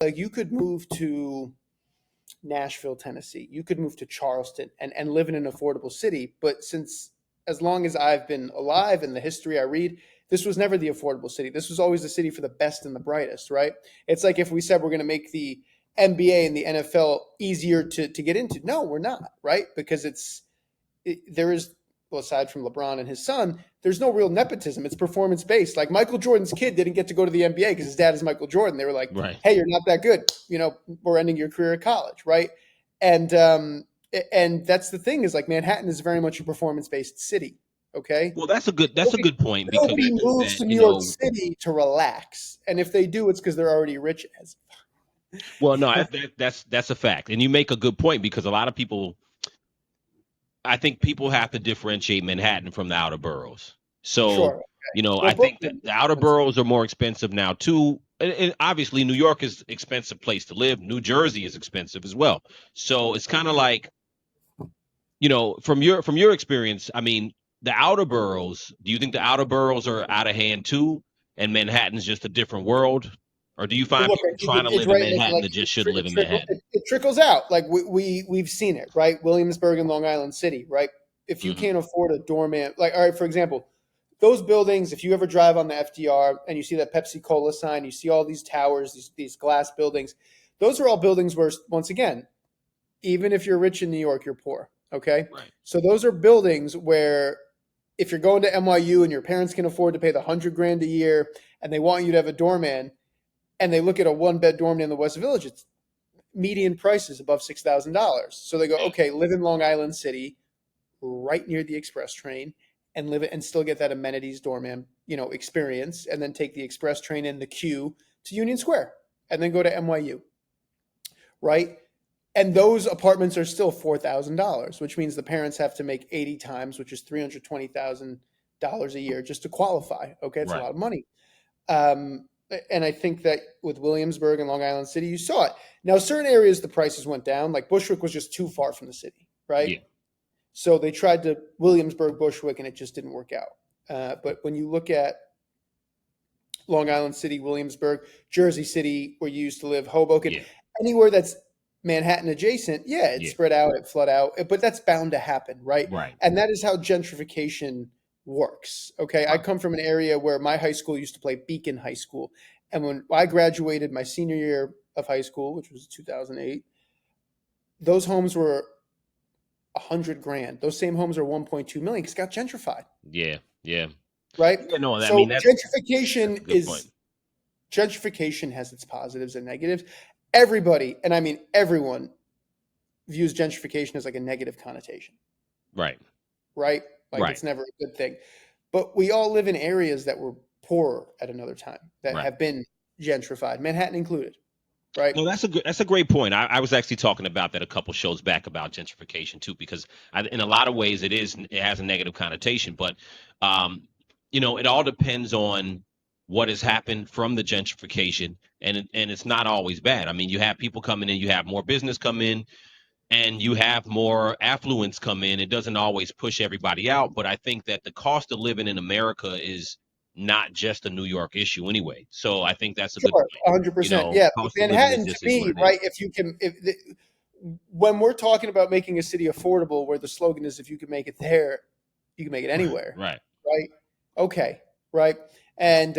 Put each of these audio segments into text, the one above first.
like you could move to Nashville, Tennessee. You could move to Charleston and live in an affordable city. But since as long as I've been alive and the history I read, this was never the affordable city. This was always the city for the best and the brightest, right? It's like if we said we're going to make the NBA and the NFL easier to get into. No, we're not, right? Because there is, well, aside from LeBron and his son, there's no real nepotism. It's performance based. Like Michael Jordan's kid didn't get to go to the NBA because his dad is Michael Jordan. They were like, Right. "Hey, you're not that good. We're ending your career at college, right?" And that's the thing is like Manhattan is very much a performance based city. Okay, Well, that's a good point because nobody I think moves that, to New York City to relax, and if they do, it's because they're already rich as. well, no, that's a fact, and you make a good point because a lot of people, I think people have to differentiate Manhattan from the outer boroughs. So, Sure. I Well, think that Brooklyn. the outer boroughs are more expensive now too. And obviously, New York is an expensive place to live. New Jersey is expensive as well. So it's kind of like, from your experience, I mean, the outer boroughs. Do you think the outer boroughs are out of hand too, and Manhattan's just a different world, or do you Well, find look, people I think trying to it's live in right. Manhattan Like that just shouldn't live in Manhattan? it trickles out. Like we've seen it, right? Williamsburg and Long Island City, right? If you Hmm. can't afford a doorman, like all right, for example, those buildings. If you ever drive on the FDR and you see that Pepsi Cola sign, you see all these towers, these glass buildings. Those are all buildings where, once again, even if you're rich in New York, you're poor. Okay, Right. so those are buildings where if you're going to NYU and your parents can afford to pay the $100,000 a year and they want you to have a doorman and they look at a one bed dorm in the West Village, it's median price is above $6,000. So they go, okay, live in Long Island City, right near the express train, and live it and still get that amenities doorman, experience, and then take the express train in the queue to Union Square, and then go to NYU, right? And those apartments are still $4,000, which means the parents have to make 80 times, which is $320,000 a year just to qualify. Okay, it's a Right. lot of money. Um, and I think that with Williamsburg and Long Island City, you saw it. Now, certain areas the prices went down. Like Bushwick was just too far from the city, right? Yeah. So they tried to Williamsburg, Bushwick, and it just didn't work out. But when you look at Long Island City, Williamsburg, Jersey City, where you used to live, Hoboken, Yeah. anywhere that's Manhattan adjacent, yeah, it's Yeah. spread out, it flood out, but that's bound to happen, right? Right. And that is how gentrification works. Okay, I Right. come from an area where my high school used to play Beacon High School, and when I graduated my senior year of high school, which was 2008, those homes were 100 grand. Those same homes are 1.2 million because it got gentrified, Yeah. Yeah. right? Yeah. No, I So mean that's a gentrification good point. has its positives and negatives. Everybody, and I mean everyone, views gentrification as like a negative connotation, Right. right? Like Right. it's never a good thing. But we all live in areas that were poorer at another time that Right. have been gentrified, Manhattan included, right? No, that's a great point. I was actually talking about that a couple shows back about gentrification too, because in a lot of ways it has a negative connotation, but um, it all depends on what has happened from the gentrification, and it's not always bad. I mean, you have people coming in, you have more business come in, and you have more affluence come in. It doesn't always push everybody out, but I think that the cost of living in America is not just a New York issue anyway. So I think that's a good Sure, point. 100%. Yeah, but Cost of living Manhattan to is what me, it right? is. If you can, when we're talking about making a city affordable, where the slogan is, if you can make it there, you can make it Right, anywhere, right, right? Okay, right. And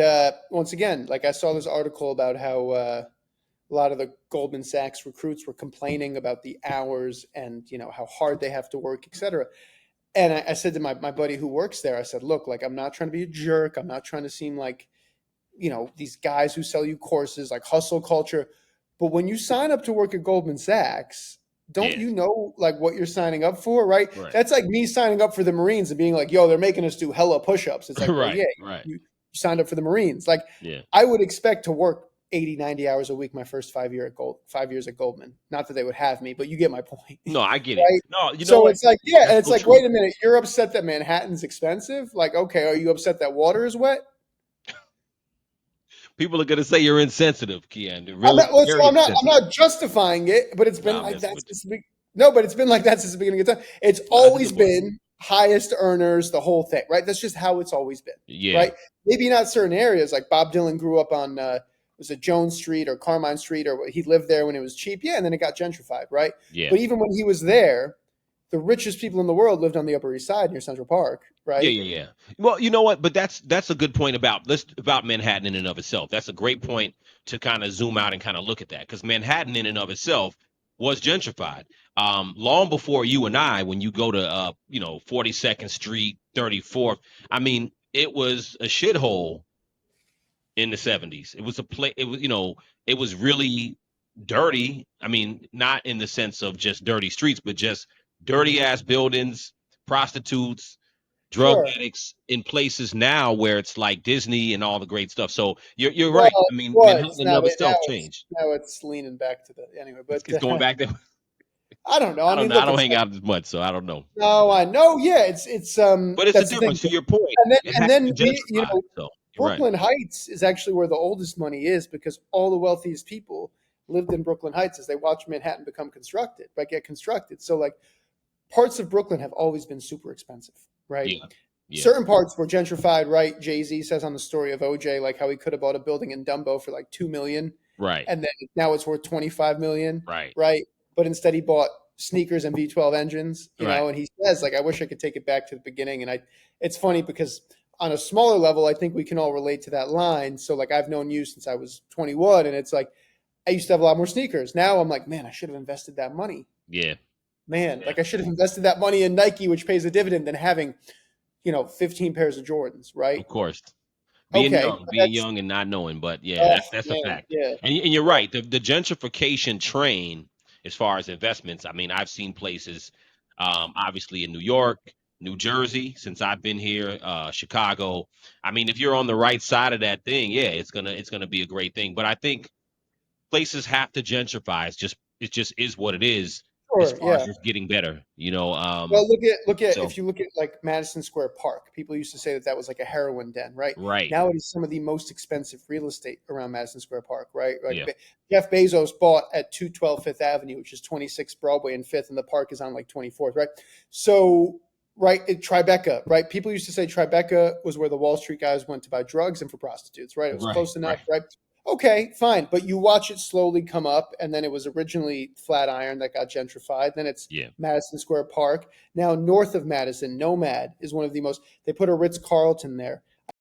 once again, like I saw this article about how a lot of the Goldman Sachs recruits were complaining about the hours and how hard they have to work, et cetera. And I said to my buddy who works there, I said, look, like I'm not trying to be a jerk. I'm not trying to seem like these guys who sell you courses, like hustle culture. But when you sign up to work at Goldman Sachs, don't yeah, you know like what you're signing up for, right? right, That's like me signing up for the Marines and being like, yo, they're making us do hella push-ups. It's like, well, right, yeah, right, you signed up for the Marines. Like yeah. I would expect to work 80, 90 hours a week my first 5 years at Goldman. Not that they would have me, but you get my point. No, I get it. Right? No, you know So what? it's like, yeah, and That's it's so like, true. wait a minute, you're upset that Manhattan's expensive? Like, okay, are you upset that water is wet? People are gonna say you're insensitive, Kian. They're I'm really not. Well, so very I'm insensitive. not justifying it, but it's No, been I'm like messing that with you. since the no, but it's been like that since the beginning of time. It's No, that's a always good point. been highest earners, the whole thing, right? That's just how it's always been, Yeah, right? Maybe not certain areas. Like Bob Dylan grew up on was it Jones Street or Carmine Street, or he lived there when it was cheap. Yeah, and then it got gentrified, right? Yeah. But even when he was there, the richest people in the world lived on the Upper East Side near Central Park, Yeah, right? yeah, yeah. Well, you know what? But that's a good point about Manhattan in and of itself. That's a great point to kind of zoom out and kind of look at that, because Manhattan in and of itself was gentrified. Long before you and I, when you go to 42nd Street, 34th, I mean, it was a shithole in the 70s. It was a play. It was it was really dirty. I mean, not in the sense of just dirty streets, but just dirty ass buildings, prostitutes, drug Sure. addicts in places now where it's like Disney and all the great stuff. So you're Well, right. I it mean, Manhattan was in and of now itself it's changed. now it's leaning back to the anyway. But It's going back there. I don't know. I I don't mean, know. I look, don't it's hang out as much, so I don't know. no, I know. Yeah, it's But it's a that's the thing. difference. To your point, it And has then been we, gentrified. So you're right. Brooklyn Heights is actually where the oldest money is because all the wealthiest people lived in Brooklyn Heights as they watched Manhattan become constructed, right? Get constructed. So like parts of Brooklyn have always been super expensive, right? Yeah. Yeah. Certain parts were gentrified, right? Jay-Z says on the story of OJ, like how he could have bought a building in Dumbo for like 2 million Right. and then now it's worth 25 million, Right. right? But instead he bought sneakers and V12 engines, Right. and he says like I wish I could take it back to the beginning. And it's funny because on a smaller level, I think we can all relate to that line. So like I've known you since I was 21 and it's like I used to have a lot more sneakers. Now I'm like, man, I should have invested that money. Yeah. Man, Yeah. like I should have invested that money in Nike, which pays a dividend, than having, 15 pairs of Jordans, right? Of course. Okay, but Being that's young and not knowing, but yeah, oh that's a man, fact. yeah, And you're right. The gentrification train, as far as investments, I mean, I've seen places, obviously in New York, New Jersey, since I've been here, Chicago. I mean, if you're on the right side of that thing, yeah, it's gonna be a great thing. But I think places have to gentrify. It just is what it is as sure, far as yeah. just getting better. Well, look at So if you look at like Madison Square Park, people used to say that was like a heroin den, right? right, Now it is some of the most expensive real estate around Madison Square Park, right? Like yeah, Jeff Bezos bought at 212 Fifth Avenue, which is 26 Broadway and Fifth, and the park is on like 24th, right? So, right, Tribeca, right? People used to say Tribeca was where the Wall Street guys went to buy drugs and for prostitutes, right? It was right, close enough, right, right? Okay, fine. But you watch it slowly come up, and then it was originally Flatiron that got gentrified. Then it's yeah, Madison Square Park. Now, north of Madison, Nomad is one of the most, they put a Ritz Carlton there.